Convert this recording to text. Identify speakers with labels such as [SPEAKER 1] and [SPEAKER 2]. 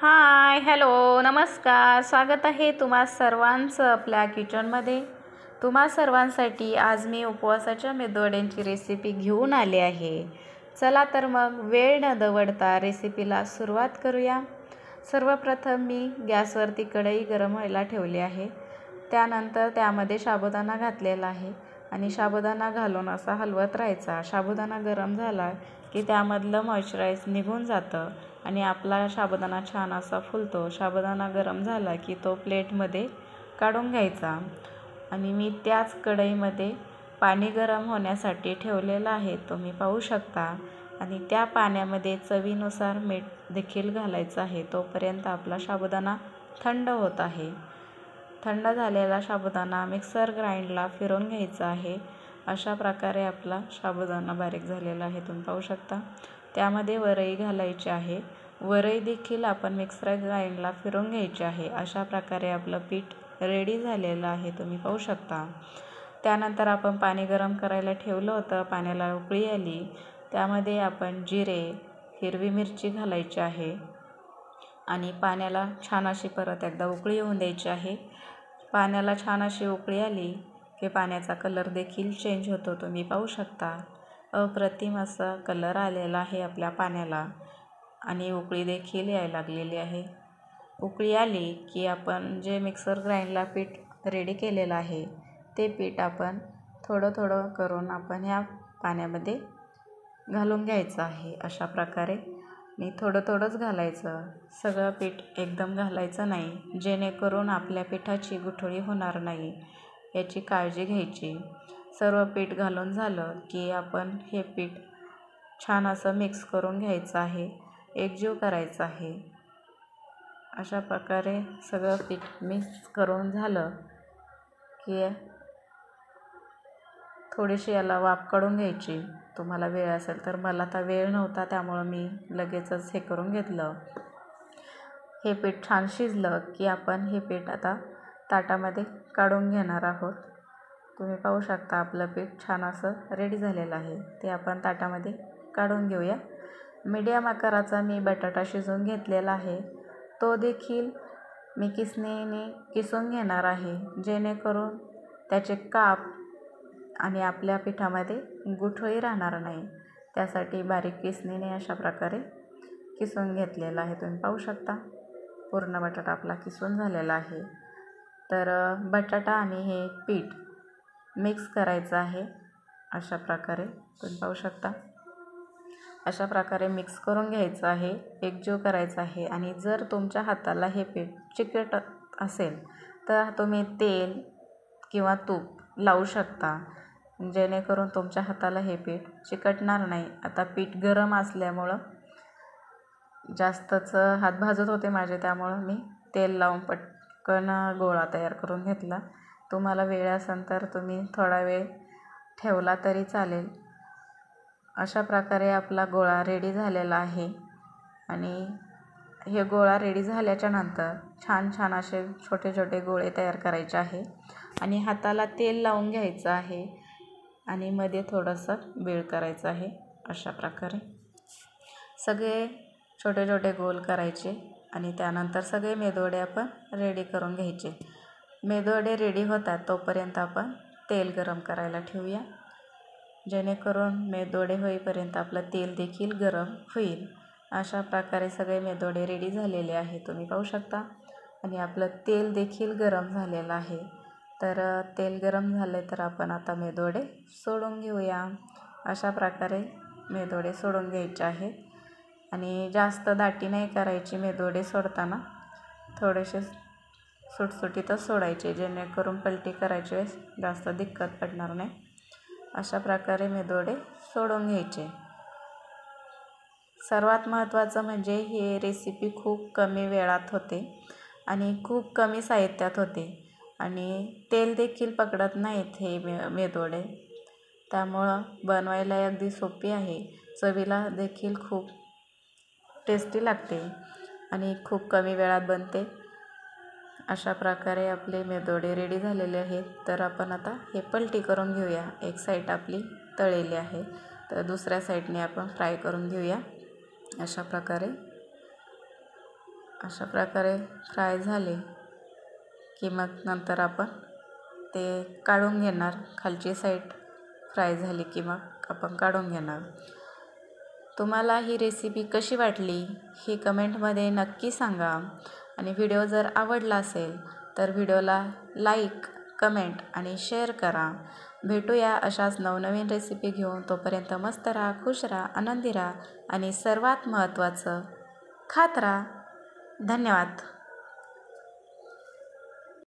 [SPEAKER 1] हाय, hello, नमस्कार. स्वागत आहे तुम्हा सर्वांचं आपल्या किचनमध्ये. तुम्हा सर्वांसाठी आज मी उपवासाच्या मेदूवड्यांची रेसिपी घेऊन आले आहे. चला तर मग वेळ न दवडता रेसिपीला सुरुवात करूया. सर्वप्रथम मी गॅसवरती कढई गरम व्हायला ठेवली आहे. त्यानंतर त्यामध्ये साबुदाणा घातलेला आहे आणि साबुदाणा घालून असा हलवत राहायचा. साबुदाणा गरम झाला की त्यामधलं मॉइश्चराईज निघून जातं आणि आपला साबुदाणा छान असा फुलतो. साबुदाणा गरम झाला की तो प्लेटमध्ये काढून घ्यायचा आणि मी त्याच कढईमध्ये पाणी गरम होण्यासाठी ठेवलेलं आहे, तुम्ही पाहू शकता. आणि त्या पाण्यामध्ये चवीनुसार मीठ देखील घालायचं आहे. तोपर्यंत आपला साबुदाणा थंड होत आहे. थंड झालेला साबुदाणा मिक्सर ग्राइंडला फिरवून घ्यायचा आहे. अशा प्रकारे आपला साबुदाणा बारीक झालेला आहे, तुम्ही पाहू शकता. त्यामध्ये वरई घालायची आहे. वरई देखील आपण मिक्सर ग्राइंडला फिरवून घ्यायची आहे. अशा प्रकारे आपलं पीठ रेडी झालेलं आहे, तुम्ही पाहू शकता. त्यानंतर आपण पाणी गरम करायला ठेवलं होतं. पाण्याला उकळी आली. त्यामध्ये आपण जिरे, हिरवी मिरची घालायची आहे आणि पाण्याला छान अशी परत एकदा उकळी येऊन द्यायची आहे. पाण्याला छान अशी उकळी आली की पाण्याचा कलर देखील चेंज होतो, तुम्ही पाहू शकता. अप्रतिम असा कलर आलेला आहे आपल्या पाण्याला आणि उकळी देखील यायला लागलेली आहे. उकळी आली की आपण जे मिक्सर ग्राइंडला पीठ रेडी केलेलं आहे ते पीठ आपण थोडं थोडं करून आपण ह्या पाण्यामध्ये घालून घ्यायचं आहे. अशा प्रकारे मी थोडं थोडंच घालायचं, सगळं पीठ एकदम घालायचं नाही, जेणेकरून आपल्या पिठाची गुठळी होणार नाही याची काळजी घ्यायची. सर्व पीठ घालून झालं की आपण हे पीठ छान असं मिक्स करून घ्यायचं आहे, एकजीव करायचं आहे. अशा प्रकारे सगळं पीठ मिक्स करून झालं की थोडीशी याला वाफ काढून घ्यायची. तुम्हाला वेळ असेल तर, मला आता वेळ नव्हता त्यामुळं मी लगेचच हे करून घेतलं. हे पीठ छान शिजलं की आपण हे पीठ आता ताटामध्ये काढून घेणार आहोत. तुम्ही पाहू शकता आपलं पीठ छान असं रेडी झालेलं आहे. ते आपण ताटामध्ये काढून घेऊया. मीडियम आकाराचा मी बटाटा शिजवून घेतलेला आहे. तो देखील मी किसणीने किसून घेणार आहे, जेणेकरून त्याचे काप आणि आपल्या पिठामध्ये गुठळी राहणार नाही. त्यासाठी बारीक किसणीने अशा प्रकारे किसून घेतलेला आहे, तुम्ही पाहू शकता. पूर्ण बटाटा आपला किसून झालेला आहे. तर बटाटा आणि हे पीठ मिक्स करायचं आहे. अशा प्रकारे तुम्ही पाहू शकता. अशा प्रकारे मिक्स करून घ्यायचं आहे, एकजीव करायचं आहे. आणि जर तुमच्या हाताला हे पीठ चिकट असेल तर तुम्ही तेल किंवा तूप लावू शकता, जेणेकरून तुमच्या हाताला हे पीठ चिकटणार नाही. आता पीठ गरम असल्यामुळं जास्तच हात भाजत होते माझे, त्यामुळं मी तेल लावून पटकन गोळा तयार करून घेतला. तुम्हाला वेळ असेल तर तुम्ही थोडा वेळ ठेवला तरी चालेल. अशा प्रकारे आपला गोळा रेडी झालेला आहे. आणि हे गोळा रेडी झाल्याच्या नंतर छान छान असे छोटे छोटे गोळे तयार करायचे आहे आणि हाताला तेल लावून घ्यायचं आहे आणि मध्ये थोडंसं बेळ करायचं आहे. अशा प्रकारे सगळे छोटे छोटे गोल करायचे आणि त्यानंतर सगळे मेदूवडे आपण रेडी करून घ्यायचे. मेदूवडे रेडी होतात तोपर्यंत आपण तेल गरम करायला ठेवूया, जेणेकरून मेदूवडे होईपर्यंत आपलं तेल देखील गरम होईल. अशा प्रकारे सगळे मेदूवडे रेडी झालेले आहे, तुम्ही पाहू शकता. आणि आपलं तेल देखील गरम झालेलं आहे. तर तेल गरम झाले तर आपण आता मेदूवडे सोडून घेऊया. अशा प्रकारे मेदूवडे सोडून घ्यायचे आहेत आणि जास्त दाटी नाही करायची. मेदूवडे सोडताना थोडेसे सुटसुटीतच सोडायचे, जेणेकरून पलटी करायची वेळेस जास्त दिक्कत पडणार नाही. अशा प्रकारे मेदूवडे सोडून घ्यायचे. सर्वात महत्त्वाचं म्हणजे हे रेसिपी खूप कमी वेळात होते आणि खूप कमी साहित्यात होते आणि तेल देखील पकडत नाहीत हे मेदूवडे. त्यामुळं बनवायला अगदी सोपी आहे. चवीला देखील खूप टेस्टी लागते आणि खूप कमी वेळात बनते. अशा प्रकारे आपले मेदूवडे रेडी झालेले आहेत. तर आपण आता हे पलटी करून घेऊया. एक साईड आपली तळलेली आहे तर दुसऱ्या साईडने आपण फ्राय करून घेऊया. अशा प्रकारे अशा प्रकारे फ्राय झाले की मग नंतर आपण ते काढून घेणार. खालची साईड फ्राय झाली की मग आपण काढून घेणार. तुम्हाला ही रेसिपी कशी वाटली हे कमेंटमध्ये नक्की सांगा. आणि व्हिडिओ जर आवडला असेल तर व्हिडिओला लाईक, कमेंट आणि शेअर करा. भेटूया अशाच नवनवीन रेसिपी घेऊन. तोपर्यंत मस्त राहा, खुश राहा, आनंदी राहा आणि सर्वात महत्त्वाचं खात राहा. धन्यवाद.